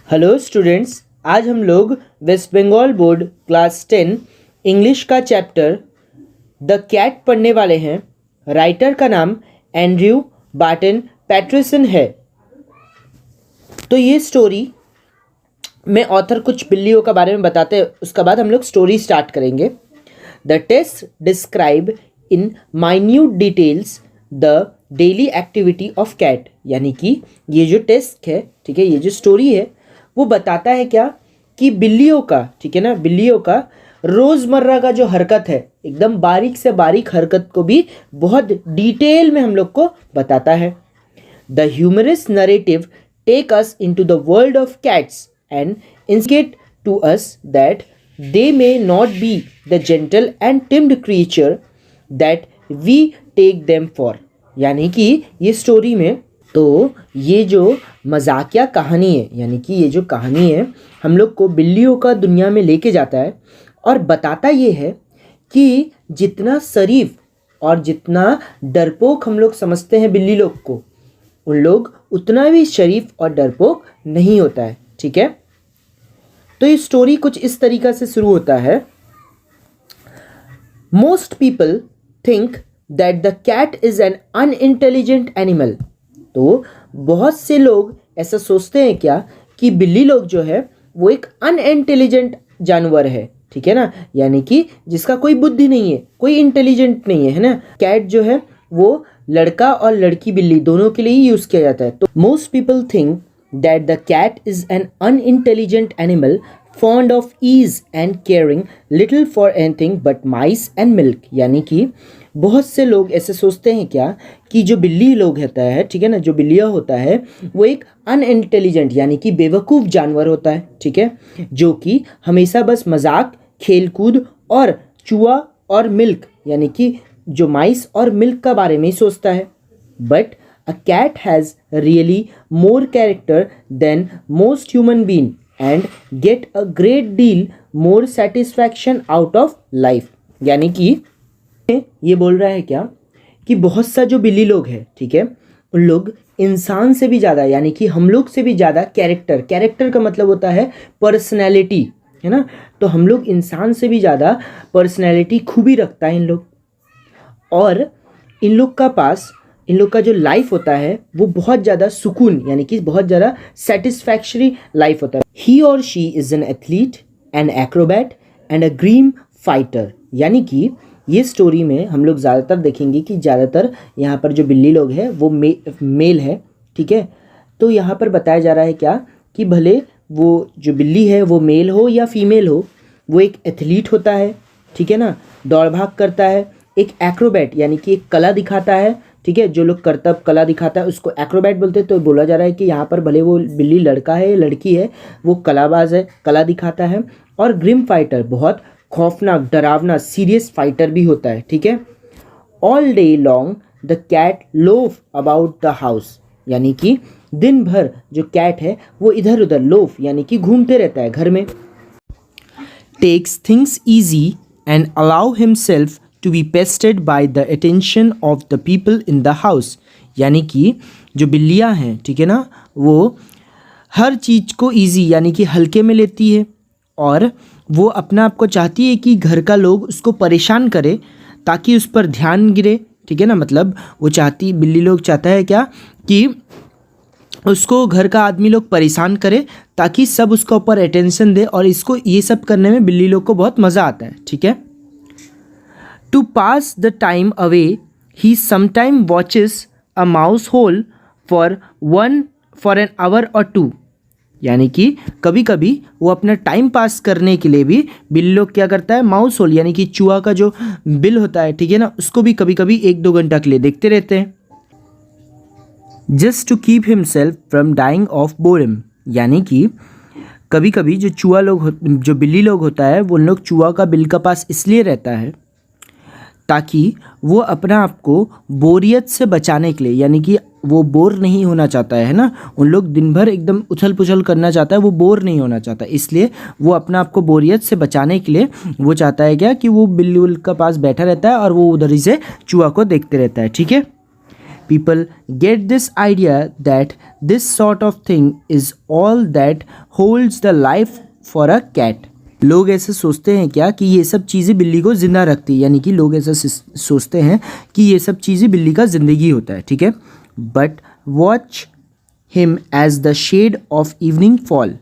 Hello students, आज हम लोग West Bengal board class 10 English का चैप्टर द कैट पढ़ने वाले हैं। राइटर का नाम एंड्रयू बार्टन पैटरसन है। तो ये स्टोरी में ऑथर कुछ बिल्लियों का बारे में बताते हैं, उसके बाद हम लोग स्टोरी स्टार्ट करेंगे। The text describe in minute details the daily activity of cat, यानी कि ये जो टेस्ट है, ठीक है, ये जो स्टोरी है वो बताता है क्या कि बिल्लियों का, ठीक है ना, बिल्लियों का रोज़मर्रा का जो हरकत है, एकदम बारीक से बारीक हरकत को भी बहुत डिटेल में हम लोग को बताता है। The humorous narrative take us into the world of cats and indicate to us that they may not be the gentle and timid creature that we take them for. यानी कि ये स्टोरी में तो ये जो मजाकिया कहानी है, यानी कि ये जो कहानी है हम लोग को बिल्लियों का दुनिया में लेके जाता है और बताता ये है कि जितना शरीफ और जितना डरपोक हम लोग समझते हैं बिल्ली लोग को, उन लोग उतना भी शरीफ और डरपोक नहीं होता है। ठीक है, तो ये स्टोरी कुछ इस तरीक़ा से शुरू होता है। Most people think that the cat is an unintelligent animal. तो बहुत से लोग ऐसा सोचते हैं क्या कि बिल्ली लोग जो है वो एक अनइंटेलिजेंट जानवर है, ठीक है ना, यानी कि जिसका कोई बुद्धि नहीं है, कोई इंटेलिजेंट नहीं है, है ना। कैट जो है वो लड़का और लड़की बिल्ली दोनों के लिए ही यूज़ किया जाता है। तो most people think that the cat is an unintelligent animal fond of ease and caring little for anything but mice and milk. यानी कि बहुत से लोग ऐसे सोचते हैं क्या कि जो बिल्ली लोग होता है, ठीक है ना, जो बिल्लिया होता है वो एक अनइंटेलिजेंट यानी कि बेवकूफ़ जानवर होता है, ठीक है, जो कि हमेशा बस मजाक, खेलकूद और चूहा और मिल्क यानी कि जो माइस और मिल्क का बारे में ही सोचता है। But a cat has really more character than most human being and get a great deal more satisfaction out of life. यानी कि ये बोल रहा है क्या कि बहुत सा जो बिल्ली लोग हैं, ठीक है, उन लोग इंसान से भी ज़्यादा यानी कि हम लोग से भी ज़्यादा कैरेक्टर का मतलब होता है पर्सनैलिटी, है ना। तो हम लोग इंसान से भी ज़्यादा पर्सनैलिटी खूबी रखता है इन लोग, और इन लोग का पास इन लोग का जो लाइफ होता है वो बहुत ज़्यादा सुकून यानी कि बहुत ज़्यादा सेटिस्फैक्टरी लाइफ होता है। ही और she is an athlete, an acrobat and a grim fighter. यानी कि ये स्टोरी में हम लोग ज़्यादातर देखेंगे कि ज़्यादातर यहाँ पर जो बिल्ली लोग हैं वो मेल है, ठीक है। तो यहाँ पर बताया जा रहा है क्या कि भले वो जो बिल्ली है वो मेल हो या फीमेल हो, वो एक एथलीट होता है, ठीक है ना, दौड़ भाग करता है, एक एक्रोबैट यानी कि एक कला दिखाता है, ठीक है, जो लोग करतब कला दिखाता है उसको एक्रोबैट बोलते हैं। तो बोला जा रहा है कि यहाँ पर भले वो बिल्ली लड़का है लड़की है, वो कलाबाज है, कला दिखाता है, और ग्रिम फाइटर बहुत खौफनाक, डरावना, सीरियस फाइटर भी होता है, ठीक है। All day long the cat loaf about the house. यानी कि दिन भर जो कैट है वो इधर उधर लोफ यानी कि घूमते रहता है घर में। Takes things easy and allow himself to be pestered by the attention of the people in the house. यानी कि जो बिल्लियाँ हैं, ठीक है ना, वो हर चीज़ को ईजी यानी कि हल्के में लेती है, और वो अपना आप को चाहती है कि घर का लोग उसको परेशान करे ताकि उस पर ध्यान गिरे, ठीक है ना। मतलब वो चाहती, बिल्ली लोग चाहता है क्या कि उसको घर का आदमी लोग परेशान करे ताकि सब उसके ऊपर अटेंशन दे, और इसको ये सब करने में बिल्ली लोग को बहुत मज़ा आता है, ठीक है। To pass the time away he sometime watches a mouse hole for an hour or two. यानी कि कभी कभी वो अपना टाइम पास करने के लिए भी बिल्ली लोग क्या करता है, माउस होल यानी कि चूहा का जो बिल होता है, ठीक है ना, उसको भी कभी कभी 1-2 घंटा के लिए देखते रहते हैं। Just to keep himself from dying of boredom. यानी कि कभी कभी जो चूहा लोग जो बिल्ली लोग होता है वो लोग चूहा का बिल का पास इसलिए रहता है ताकि वो अपना आप को बोरियत से बचाने के लिए, यानी कि वो बोर नहीं होना चाहता है ना, उन लोग दिन भर एकदम उछल पुछल करना चाहता है, वो बोर नहीं होना चाहता, इसलिए वो अपना आप को बोरियत से बचाने के लिए वो चाहता है क्या कि वो बिल्ली का पास बैठा रहता है और वो उधर ही से चूहा को देखते रहता है, ठीक है। People get this idea that this sort of thing is all that holds the life for a cat. लोग ऐसे सोचते हैं क्या कि ये सब चीज़ें बिल्ली को ज़िंदा रखती है, यानी कि लोग ऐसा सोचते हैं कि ये सब चीज़ें बिल्ली का ज़िंदगी होता है, ठीक है. But watch him as the shade of evening fall.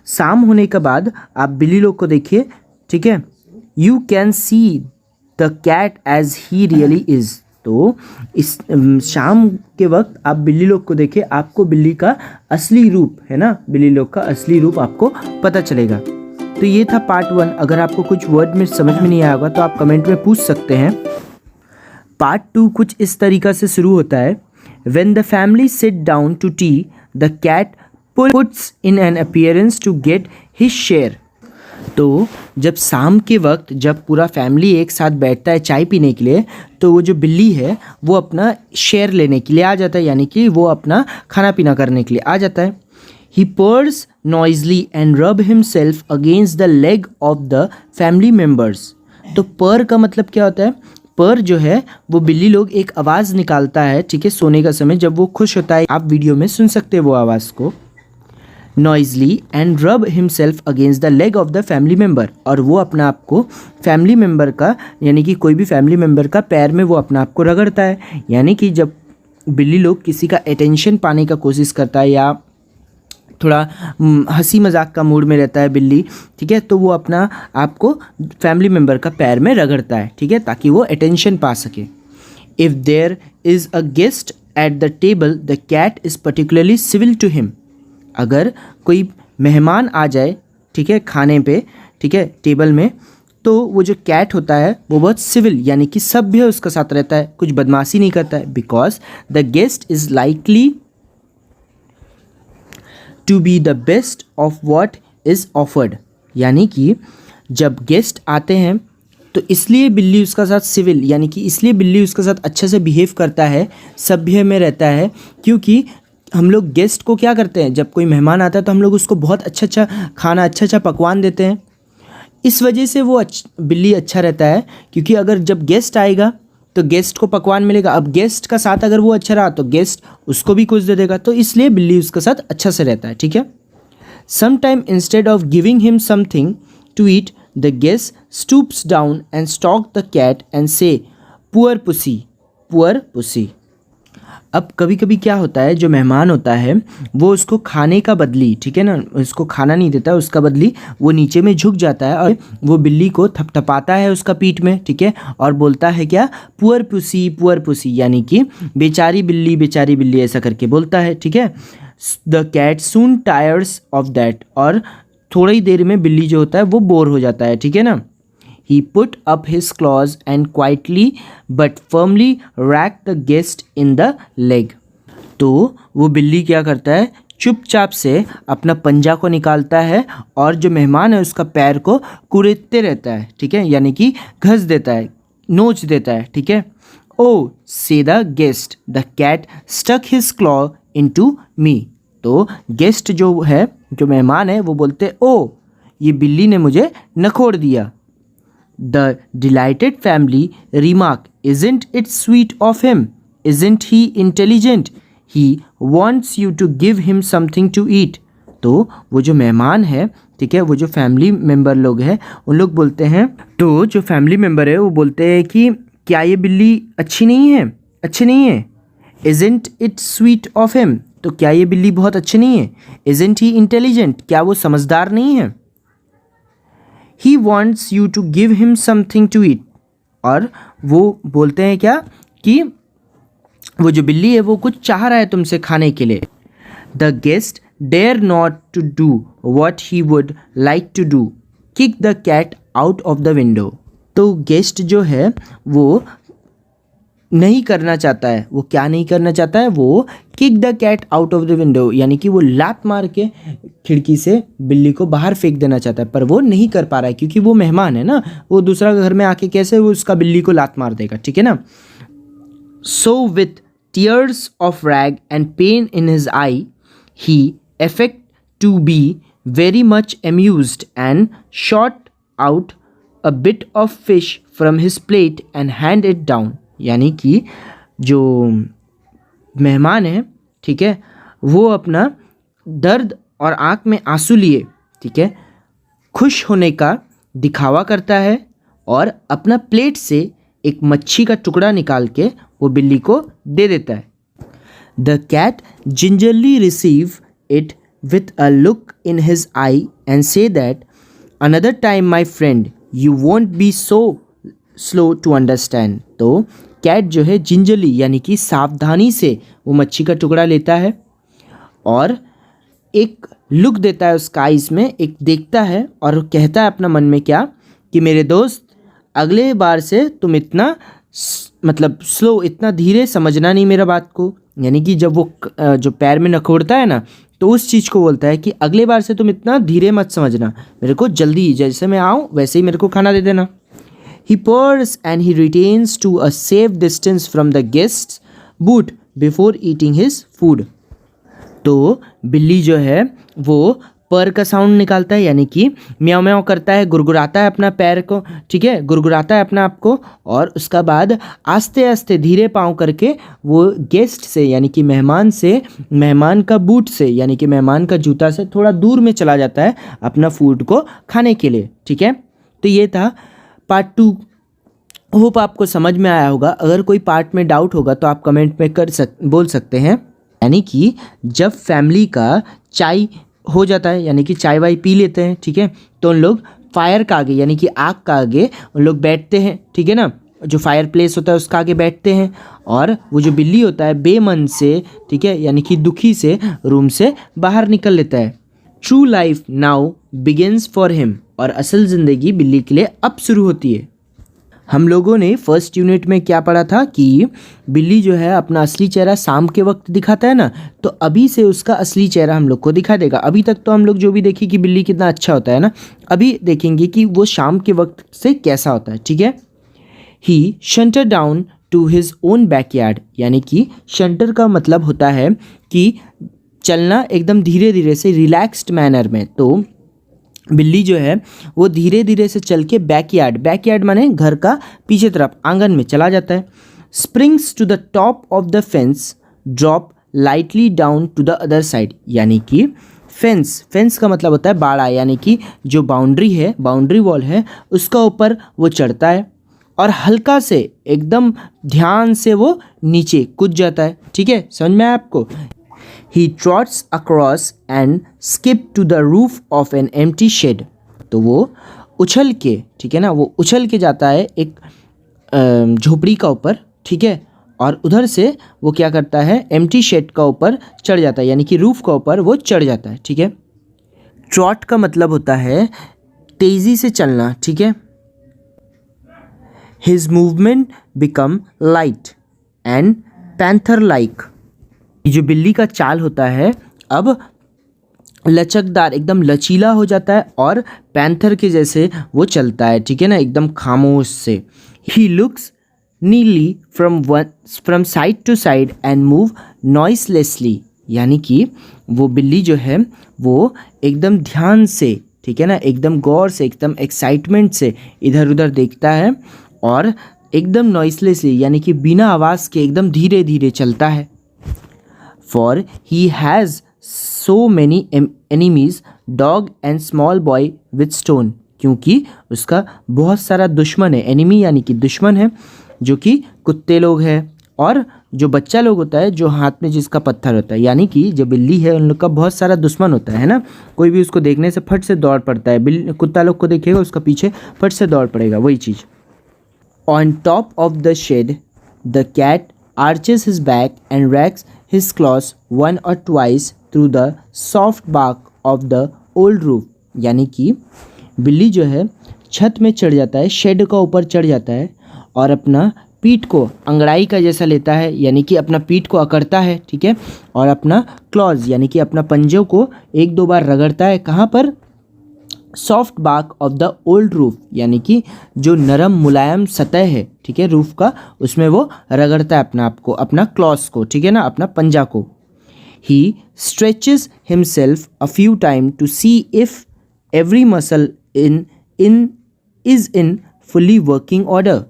शाम होने के बाद आप बिल्ली लोग को देखिए, ठीक है. You can see the cat as he really is. तो इस शाम के वक्त आप बिल्ली लोग को देखिए, आपको बिल्ली का असली रूप है ना, बिल्ली लोग का असली रूप आपको पता चलेगा. तो ये था पार्ट 1. अगर आपको कुछ वर्ड में समझ में नहीं आया होगा तो आप कमेंट में पूछ सकते हैं. पार्ट 2 कुछ इस तरीक़ा से शुरू होता है. When the family sit down to tea, the cat puts in an appearance to get his share. तो जब शाम के वक्त जब पूरा फैमिली एक साथ बैठता है चाय पीने के लिए, तो वो जो बिल्ली है वो अपना शेयर लेने के लिए आ जाता है, यानी कि वो अपना खाना पीना करने के लिए आ जाता है. He purrs noisily and rub himself against the leg of the family members. तो पर का मतलब क्या होता है? पर जो है वो बिल्ली लोग एक आवाज़ निकालता है, ठीक है, सोने का समय जब वो खुश होता है. आप वीडियो में सुन सकते हैं वो आवाज़ को. नॉइजली एंड रब himself against the leg of the family member. और वो अपना आप को फैमिली मेम्बर का, यानी कि कोई भी फैमिली मेम्बर का पैर में वो अपना आप को रगड़ता है. यानी कि जब बिल्ली लोग किसी का अटेंशन पाने का कोशिश करता है या थोड़ा हंसी मजाक का मूड में रहता है बिल्ली, ठीक है, तो वो अपना आपको फैमिली मेम्बर का पैर में रगड़ता है, ठीक है, ताकि वो अटेंशन पा सके. If there is a guest at the table the cat is particularly civil to him. अगर कोई मेहमान आ जाए, ठीक है, खाने पे, ठीक है, टेबल में, तो वो जो कैट होता है वो बहुत सिविल यानी कि सभ्य उसका साथ रहता है, कुछ बदमाशी नहीं करता है. Because the guest is likely to be the best of what is offered. यानी कि जब गेस्ट आते हैं तो इसलिए बिल्ली उसका साथ सिविल, यानी कि इसलिए बिल्ली उसके साथ अच्छे से बिहेव करता है, सभ्य में रहता है, क्योंकि हम लोग गेस्ट को क्या करते हैं, जब कोई मेहमान आता है तो हम लोग उसको बहुत अच्छा खाना, अच्छा पकवान देते हैं. इस वजह से वो बिल्ली अच्छा रहता है, क्योंकि अगर जब गेस्ट आएगा तो गेस्ट को पकवान मिलेगा. अब गेस्ट का साथ अगर वो अच्छा रहा तो गेस्ट उसको भी कुछ दे देगा, तो इसलिए बिल्ली उसके साथ अच्छा से रहता है, ठीक है. Sometime instead of giving him something to eat the guest stoops down and stroke the cat and say poor pussy, poor pussy. अब कभी कभी क्या होता है, जो मेहमान होता है वो उसको खाने का बदली, ठीक है ना, उसको खाना नहीं देता, उसका बदली वो नीचे में झुक जाता है और वो बिल्ली को थपथपाता है उसका पीठ में, ठीक है, और बोलता है क्या, पुअर पुसी, यानी कि बेचारी बिल्ली ऐसा करके बोलता है, ठीक है. The cat soon tires of that. और थोड़ी देर में बिल्ली जो होता है वो बोर हो जाता है, ठीक है ना. He put up his claws and quietly but firmly racked the guest in the leg. तो वो बिल्ली क्या करता है, चुपचाप से अपना पंजा को निकालता है और जो मेहमान है उसका पैर को कुरेदते रहता है, ठीक है, यानी कि घस देता है, नोच देता है, ठीक है. Oh say the guest the cat stuck his claw into me. तो गेस्ट जो है, जो मेहमान है, वो बोलते ओ ये बिल्ली ने मुझे नखोड़ दिया. The delighted family remark, isn't it sweet of him? Isn't he intelligent? He wants you to give him something to eat. तो वो जो मेहमान है, ठीक है, वो जो फैमिली मेम्बर लोग हैं उन लोग बोलते हैं, तो जो फैमिली मेम्बर है वो बोलते हैं कि क्या ये बिल्ली अच्छी नहीं है. Isn't it sweet of him? तो क्या ये बिल्ली बहुत अच्छी नहीं है. Isn't he intelligent? क्या वो समझदार नहीं है. He wants you to give him something to eat. और वो बोलते हैं क्या कि वो जो बिल्ली है वो कुछ चाह रहा है तुमसे खाने के लिए. The guest dare not to do what he would like to do. Kick the cat out of the window. तो गेस्ट जो है वो नहीं करना चाहता है, वो क्या नहीं करना चाहता है, वो kick the cat out of the window, यानी कि वो लात मार के खिड़की से बिल्ली को बाहर फेंक देना चाहता है, पर वो नहीं कर पा रहा है क्योंकि वो मेहमान है ना, वो दूसरा घर में आके कैसे वो उसका बिल्ली को लात मार देगा, ठीक है ना. So with tears of rag and pain in his I he affect to be very much amused and shot out a bit of fish from his plate and hand it down. यानी कि जो मेहमान है, ठीक है, वो अपना दर्द और आँख में आंसू लिए, ठीक है, खुश होने का दिखावा करता है और अपना प्लेट से एक मच्छी का टुकड़ा निकाल के वो बिल्ली को दे देता है। The cat gingerly receive it with a look in his eye and say that another time my friend you won't be so slow to understand। तो कैट जो है जिंजरली यानी कि सावधानी से वो मच्छी का टुकड़ा लेता है और एक लुक देता है उसका आइज में, एक देखता है और कहता है अपना मन में क्या कि मेरे दोस्त अगले बार से तुम इतना मतलब स्लो, इतना धीरे समझना नहीं मेरा बात को। यानी कि जब वो जो पैर में नखोड़ता है ना, तो उस चीज़ को बोलता है कि अगले बार से तुम इतना धीरे मत समझना, मेरे को जल्दी जैसे मैं आऊँ वैसे ही मेरे को खाना दे देना। He purrs and he retains to a safe distance from the guest's boot before eating his food। तो बिल्ली जो है वो पर का साउंड निकालता है, यानी कि म्याऊ म्याऊ करता है, गुरगुराता है अपना पैर को, ठीक है, गुरगुराता है अपना आप को, और उसका बाद आस्ते आस्ते धीरे पाँव करके वो गेस्ट से यानी कि मेहमान से, मेहमान का बूट से यानी कि मेहमान का जूता से थोड़ा दूर में चला जाता है अपना फूड को खाने के लिए, ठीक है। तो ये था पार्ट 2। होप आपको समझ में आया होगा। अगर कोई पार्ट में डाउट होगा तो आप कमेंट में बोल सकते हैं। यानी कि जब फैमिली का चाय हो जाता है, यानी कि चाय वाय पी लेते हैं, ठीक है, तो उन लोग फायर का आगे यानी कि आग का आगे उन लोग बैठते हैं, ठीक है ना, जो फायर प्लेस होता है उसका आगे बैठते हैं, और वो जो बिल्ली होता है बेमन से, ठीक है, यानी कि दुखी से रूम से बाहर निकल लेता है। True life now begins for him, और असल ज़िंदगी बिल्ली के लिए अब शुरू होती है। हम लोगों ने फर्स्ट यूनिट में क्या पढ़ा था कि बिल्ली जो है अपना असली चेहरा शाम के वक्त दिखाता है ना, तो अभी से उसका असली चेहरा हम लोग को दिखा देगा। अभी तक तो हम लोग जो भी देखे कि बिल्ली कितना अच्छा होता है ना, अभी देखेंगे कि वो शाम के वक्त से कैसा होता है, ठीक है। He saunters down to his own backyard, यानी कि शंटर का मतलब होता है कि चलना एकदम धीरे धीरे से रिलैक्स्ड मैनर में। तो बिल्ली जो है वो धीरे धीरे से चल के बैकयार्ड माने घर का पीछे तरफ आंगन में चला जाता है। Springs to the top of the fence, drop lightly down to the other side, यानी कि फेंस का मतलब होता है बाड़ा, यानी कि जो बाउंड्री है, बाउंड्री वॉल है, उसका ऊपर वो चढ़ता है और हल्का से एकदम ध्यान से वो नीचे कूद जाता है, ठीक है, समझ में आया आपको। He trots across and skip to the roof of an empty shed। तो वो उछल के, ठीक है ना, वो उछल के जाता है एक झोपड़ी का ऊपर, ठीक है, और उधर से वो क्या करता है एम्प्टी शेड का ऊपर चढ़ जाता है, यानी कि रूफ का ऊपर वो चढ़ जाता है, ठीक है। ट्रॉट का मतलब होता है तेज़ी से चलना, ठीक है। His movement become light and panther like। जो बिल्ली का चाल होता है अब लचकदार, एकदम लचीला हो जाता है और पैंथर के जैसे वो चलता है, ठीक है ना, एकदम खामोश से। He looks neatly from side to side and move noiselessly, यानी कि वो बिल्ली जो है वो एकदम ध्यान से, ठीक है ना, एकदम गौर से, एकदम एक्साइटमेंट से इधर उधर देखता है और एकदम नॉइसलेसली यानी कि बिना आवाज़ के एकदम धीरे धीरे चलता है। For he has so many enemies, dog and small boy with stone। क्योंकि उसका बहुत सारा दुश्मन है, एनिमी यानी कि दुश्मन है, जो कि कुत्ते लोग हैं और जो बच्चा लोग होता है जो हाथ में जिसका पत्थर होता है, यानी कि जो बिल्ली है उन लोग का बहुत सारा दुश्मन होता है ना। कोई भी उसको देखने से फट से दौड़ पड़ता है, बिल्ली कुत्ता लोग को देखेगा उसका पीछे फट से दौड़ पड़ेगा, वही चीज़। On top of the shed, the cat arches his back and racks his claws one or twice through the soft bark of the old roof। यानी कि बिल्ली जो है छत में चढ़ जाता है, शेड का ऊपर चढ़ जाता है और अपना पीठ को अंगड़ाई का जैसा लेता है, यानी कि अपना पीठ को अकड़ता है, ठीक है, और अपना क्लॉज यानी कि अपना पंजों को एक दो बार रगड़ता है। कहाँ पर? Soft bark of the old roof, यानी कि जो नरम मुलायम सतह है, ठीक है, रूफ का, उसमें वो रगड़ता है अपना आप को, अपना क्लॉस को, ठीक है ना, अपना पंजा को। He stretches himself a few time to see if every muscle is in fully working order.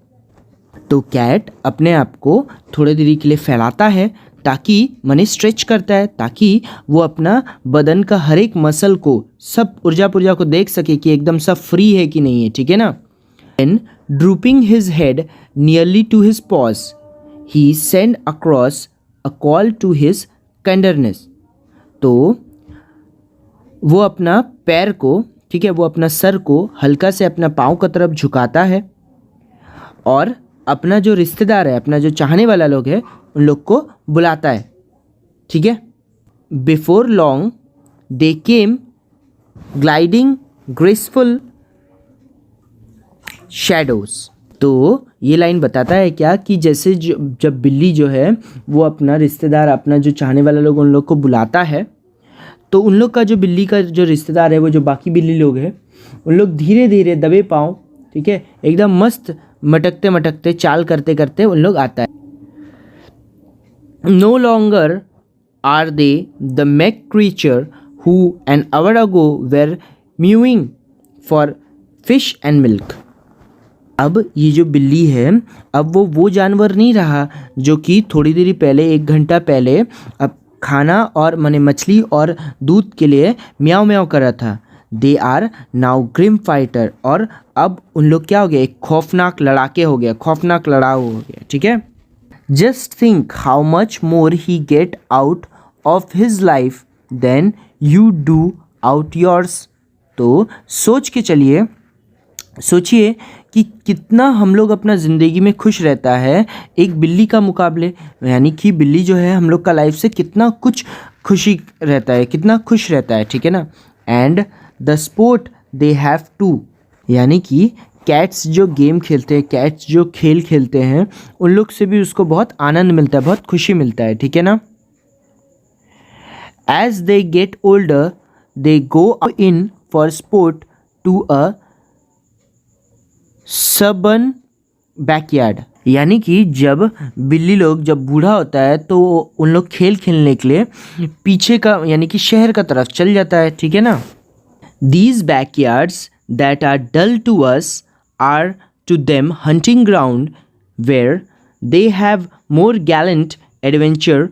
तो कैट अपने आप को थोड़ी देरी के लिए फैलाता है ताकि माने स्ट्रेच करता है, ताकि वो अपना बदन का हर एक मसल को, सब ऊर्जा पुर्जा को देख सके कि एकदम सब फ्री है कि नहीं है, ठीक है ना। And drooping his head nearly to his paws he send across a call to his tenderness. तो वो अपना पैर को, ठीक है, वो अपना सर को हल्का से अपना पाँव की तरफ झुकाता है और अपना जो रिश्तेदार है, अपना जो चाहने वाला लोग है, उन लोग को बुलाता है, ठीक है। Before long they came gliding graceful shadows. तो ये लाइन बताता है क्या कि जैसे जब बिल्ली जो है वो अपना रिश्तेदार, अपना जो चाहने वाला लोग, उन लोग को बुलाता है, तो उन लोग का जो बिल्ली का जो रिश्तेदार है, वो जो बाकी बिल्ली लोग हैं, उन लोग धीरे धीरे दबे पाँव, ठीक है, एकदम मस्त मटकते मटकते चाल करते करते उन लोग आता है। No longer are they the meek creature who an hour ago were mewing for fish and milk. अब ये जो बिल्ली है, अब वो जानवर नहीं रहा जो कि थोड़ी देर पहले, 1 घंटा पहले अब खाना और माने मछली और दूध के लिए म्याऊ म्याऊ कर रहा था। They are now grim fighter, और अब उन लोग क्या हो गया, एक खौफनाक लड़ाके हो गया, खौफनाक लड़ाऊ हो गया, ठीक है। Just think how much more he get out of his life than you do out yours. तो सोचिए कि कितना हम लोग अपना ज़िंदगी में खुश रहता है एक बिल्ली का मुकाबले, यानी कि बिल्ली जो है हम लोग का लाइफ से कितना कुछ खुशी रहता है, कितना खुश रहता है, ठीक है ना। And the sport they have too, यानी कि कैट्स जो गेम खेलते हैं, कैट्स जो खेल खेलते हैं, उन लोग से भी उसको बहुत आनंद मिलता है, बहुत खुशी मिलता है, ठीक है ना। As they get older they go in for sport to a suburban backyard, यानी कि जब बिल्ली लोग जब बूढ़ा होता है तो उन लोग खेल खेलने के लिए पीछे का, यानी कि शहर का तरफ चल जाता है, ठीक है ना। These backyards that are dull to us are to them hunting ground where they have more gallant adventure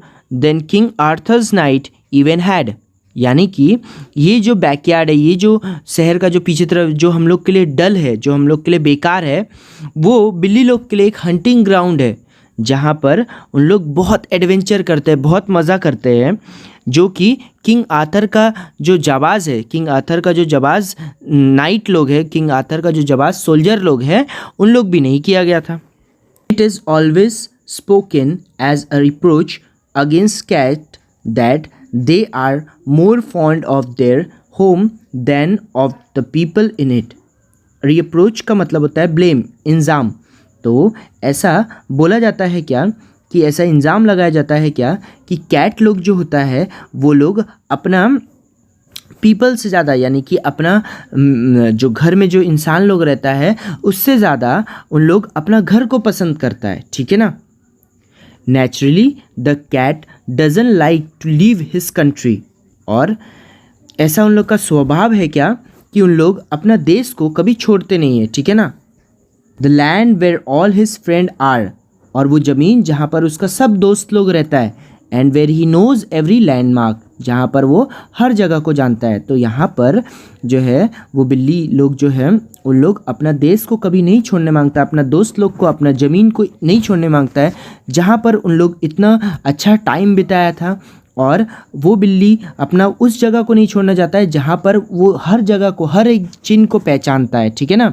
than King Arthur's knight even had। यानी कि ये जो बैकयार्ड है, ये जो शहर का जो पीछे तरफ जो हम लोग के लिए डल है, जो हम लोग के लिए बेकार है, वो बिल्ली लोग के लिए एक हंटिंग ग्राउंड है, जहाँ पर उन लोग बहुत एडवेंचर करते हैं, बहुत मज़ा करते हैं, जो कि किंग आर्थर का जो जाबाज है, किंग आर्थर का जो जाबाज नाइट लोग है, किंग आर्थर का जो जाबाज सोल्जर लोग हैं, उन लोग भी नहीं किया गया था। It is always spoken as a reproach against cat that they are more fond of their home than of the people in it. Reproach का मतलब होता है ब्लेम, इल्ज़ाम। तो ऐसा बोला जाता है क्या कि ऐसा इल्ज़ाम लगाया जाता है क्या कि कैट लोग जो होता है वो लोग अपना पीपल से ज़्यादा, यानी कि अपना जो घर में जो इंसान लोग रहता है उससे ज़्यादा उन लोग अपना घर को पसंद करता है, ठीक है ना। Naturally the cat doesn't like to leave his country, और ऐसा उन लोग का स्वभाव है क्या कि उन लोग अपना देश को कभी छोड़ते नहीं है, ठीक है ना। The land where all his friend are, और वो ज़मीन जहाँ पर उसका सब दोस्त लोग रहता है। And where he knows every landmark, जहाँ पर वो हर जगह को जानता है। तो यहाँ पर जो है वो बिल्ली लोग जो है उन लोग अपना देश को कभी नहीं छोड़ने मांगता, अपना दोस्त लोग को, अपना ज़मीन को नहीं छोड़ने मांगता है, जहाँ पर उन लोग इतना अच्छा टाइम बिताया था। और वो बिल्ली अपना उस जगह को नहीं छोड़ना चाहता है जहाँ पर वो हर जगह को, हर एक चिन्ह को पहचानता है, ठीक है ना।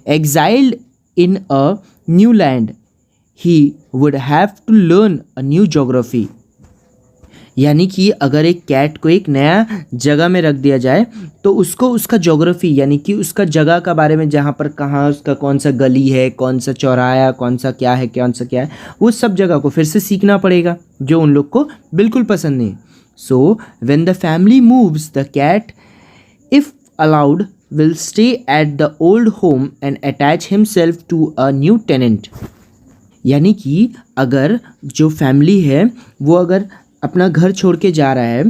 Exiled in a new land he would have to learn a new geography, यानी कि अगर एक कैट को एक नया जगह में रख दिया जाए तो उसको उसका ज्योग्राफी, यानी कि उसका जगह का बारे में, जहाँ पर कहाँ उसका कौन सा गली है, कौन सा चौराहा, कौन सा क्या है, वो सब जगह को फिर से सीखना पड़ेगा, जो उन लोग को बिल्कुल पसंद नहीं। So when the family moves the cat if allowed will stay at the old home and attach himself to a new tenant, यानी कि अगर जो फैमिली है वो अगर अपना घर छोड़ के जा रहा है,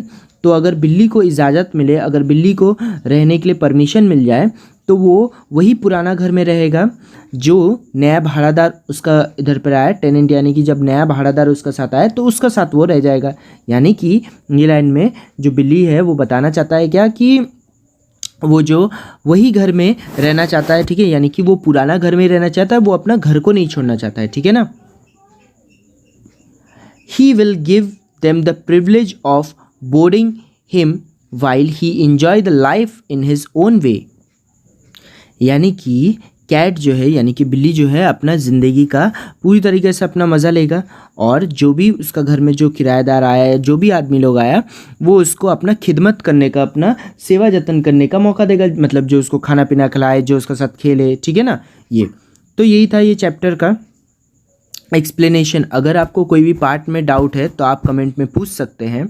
तो अगर बिल्ली को इजाज़त मिले, अगर बिल्ली को रहने के लिए परमिशन मिल जाए, तो वो वही पुराना घर में रहेगा जो नया भाड़ादार उसका इधर पर आया, टेनेंट यानी कि जब नया भाड़ादार उसका साथ आया तो उसका साथ वो रह जाएगा। यानी कि ये लाइन में जो बिल्ली है वो बताना चाहता है क्या कि वो जो वही घर में रहना चाहता है, ठीक है, यानी कि वो पुराना घर में रहना चाहता है, वो अपना घर को नहीं छोड़ना चाहता है, ठीक है ना। He will give them the privilege of boarding him while he enjoy the life in his own way। यानी कि कैट जो है यानी कि बिल्ली जो है अपना ज़िंदगी का पूरी तरीके से अपना मज़ा लेगा, और जो भी उसका घर में जो किराएदार आया है, जो भी आदमी लोग आया, वो उसको अपना खिदमत करने का, अपना सेवा जतन करने का मौका देगा, मतलब जो उसको खाना पीना खिलाए, जो उसका साथ खेले, ठीक है ना। ये तो यही था ये चैप्टर का एक्सप्लेनेशन। अगर आपको कोई भी पार्ट में डाउट है तो आप कमेंट में पूछ सकते हैं।